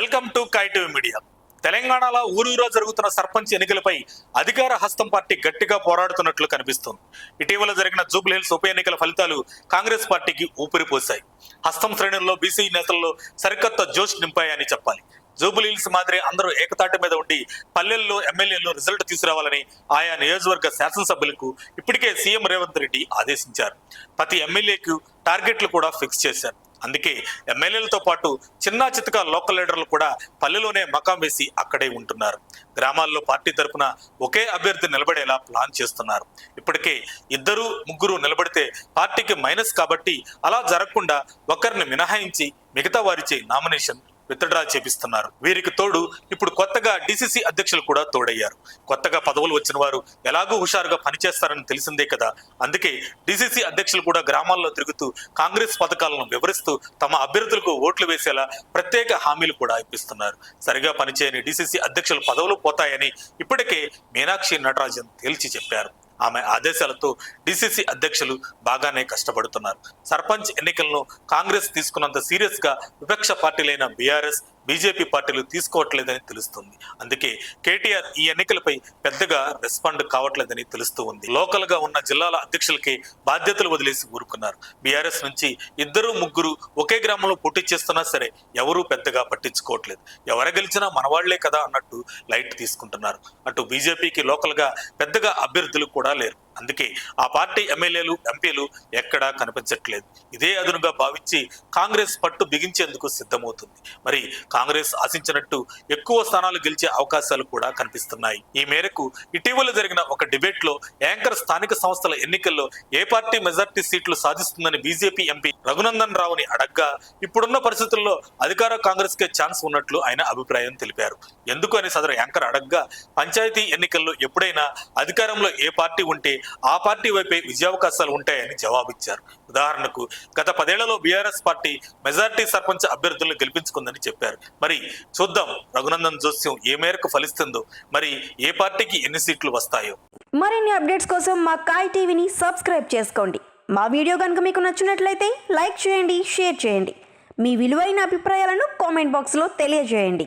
Welcome to కైటివ్ media. తెలంగాణలో ఊరూరా జరుగుతున్న సర్పంచ్ ఎన్నికలపై అధికార హస్తం పార్టీ గట్టిగా పోరాడుతున్నట్లు కనిపిస్తోంది. ఇటీవల జరిగిన జూబ్లీహిల్స్ ఉప ఎన్నికల ఫలితాలు కాంగ్రెస్ పార్టీకి ఊపిరిపోశాయి. హస్తం శ్రేణుల్లో బీసీ నేతల్లో సరికొత్త జోష్ నింపాయని చెప్పాలి. జూబ్లీహిల్స్ మాదిరి అందరూ ఏకతాటి మీద ఉండి పల్లెల్లో ఎమ్మెల్యేలు రిజల్ట్ తీసుకురావాలని ఆయా నియోజకవర్గ శాసనసభ్యులకు ఇప్పటికే సీఎం రేవంత్ రెడ్డి ఆదేశించారు. ప్రతి ఎమ్మెల్యేకు టార్గెట్లు కూడా ఫిక్స్ చేశారు. అందుకే ఎమ్మెల్యేలతో పాటు చిన్న చితక లోకల్ లీడర్లు కూడా పల్లెలోనే మకాం వేసి అక్కడే ఉంటున్నారు. గ్రామాల్లో పార్టీ తరఫున ఒకే అభ్యర్థి నిలబడేలా ప్లాన్ చేస్తున్నారు. ఇప్పటికే ఇద్దరు ముగ్గురు నిలబడితే పార్టీకి మైనస్ కాబట్టి అలా జరగకుండా ఒకరిని మినహాయించి మిగతా వారిచే నామినేషన్ విత్డ్రా చేపిస్తున్నారు. వీరికి తోడు ఇప్పుడు కొత్తగా డిసిసి అధ్యక్షులు కూడా తోడయ్యారు. కొత్తగా పదవులు వచ్చిన వారు ఎలాగూ హుషారుగా పనిచేస్తారని తెలిసిందే కదా. అందుకే డిసిసి అధ్యక్షులు కూడా గ్రామాల్లో తిరుగుతూ కాంగ్రెస్ పథకాలను వివరిస్తూ తమ అభ్యర్థులకు ఓట్లు వేసేలా ప్రత్యేక హామీలు కూడా ఇప్పిస్తున్నారు. సరిగా పనిచేయని డిసిసి అధ్యక్షులు పదవులు పోతాయని ఇప్పటికే మీనాక్షి నటరాజన్ తేల్చి చెప్పారు. ఆమె ఆదేశాలతో డిసిసి అధ్యక్షులు బాగానే కష్టపడుతున్నారు. సర్పంచ్ ఎన్నికలను కాంగ్రెస్ తీసుకున్నంత సీరియస్ గా విపక్ష పార్టీలైన బీఆర్ఎస్, బీజేపీ పార్టీలు తీసుకోవట్లేదని తెలుస్తుంది. అందుకే కేటీఆర్ ఈ ఎన్నికలపై పెద్దగా రెస్పాండ్ కావట్లేదని తెలుస్తూ ఉంది. లోకల్ గా ఉన్న జిల్లాల అధ్యక్షులకే బాధ్యతలు వదిలేసి ఊరుకున్నారు. బీఆర్ఎస్ నుంచి ఇద్దరు ముగ్గురు ఒకే గ్రామంలో పోటీ చేస్తున్నా సరే ఎవరూ పెద్దగా పట్టించుకోవట్లేదు. ఎవరు గెలిచినా మనవాళ్లే కదా అన్నట్టు లైట్ తీసుకుంటున్నారు. అటు బీజేపీకి లోకల్ గా పెద్దగా అభ్యర్థులు కూడా లేరు. అందుకే ఆ పార్టీ ఎమ్మెల్యేలు, ఎంపీలు ఎక్కడా కనిపించట్లేదు. ఇదే అదునుగా భావించి కాంగ్రెస్ పట్టు బిగించేందుకు సిద్ధమవుతుంది. మరి కాంగ్రెస్ ఆశించినట్టు ఎక్కువ స్థానాలు గెలిచే అవకాశాలు కూడా కనిపిస్తున్నాయి. ఈ మేరకు ఇటీవల జరిగిన ఒక డిబేట్ లో యాంకర్ స్థానిక సంస్థల ఎన్నికల్లో ఏ పార్టీ మెజార్టీ సీట్లు సాధిస్తుందని బీజేపీ ఎంపీ రఘునందన్ రావుని అడగ్గా ఇప్పుడున్న పరిస్థితుల్లో అధికార కాంగ్రెస్ కే ఛాన్స్ ఉన్నట్లు ఆయన అభిప్రాయం తెలిపారు. ఎందుకు అని సదరు యాంకర్ అడగ్గా పంచాయతీ ఎన్నికల్లో ఎప్పుడైనా అధికారంలో ఏ పార్టీ ఉంటే ఆ పార్టీ వైపే విజయావకాశాలు ఉంటాయని జవాబిచ్చారు. ఉదాహరణకు గత 10 ఏళ్లలో బీఆర్ఎస్ పార్టీ మెజార్టీ సర్పంచ్ అభ్యర్థులను గెలిపించుకుందని చెప్పారు. మరి చూద్దాం రఘునందన్ జోస్యం ఏ మేరకు ఫలిస్తుందో, మరి ఏ పార్టీకి ఎన్ని సీట్లు వస్తాయో. మరిన్ని అప్డేట్స్ కోసం మా కాయ్ టీవీని సబ్స్క్రైబ్ చేసుకోండి. మా వీడియో కనుక మీకు నచ్చినట్లయితే లైక్ చేయండి, షేర్ చేయండి. మీ విలువైన అభిప్రాయాలను కామెంట్ బాక్స్లో తెలియజేయండి.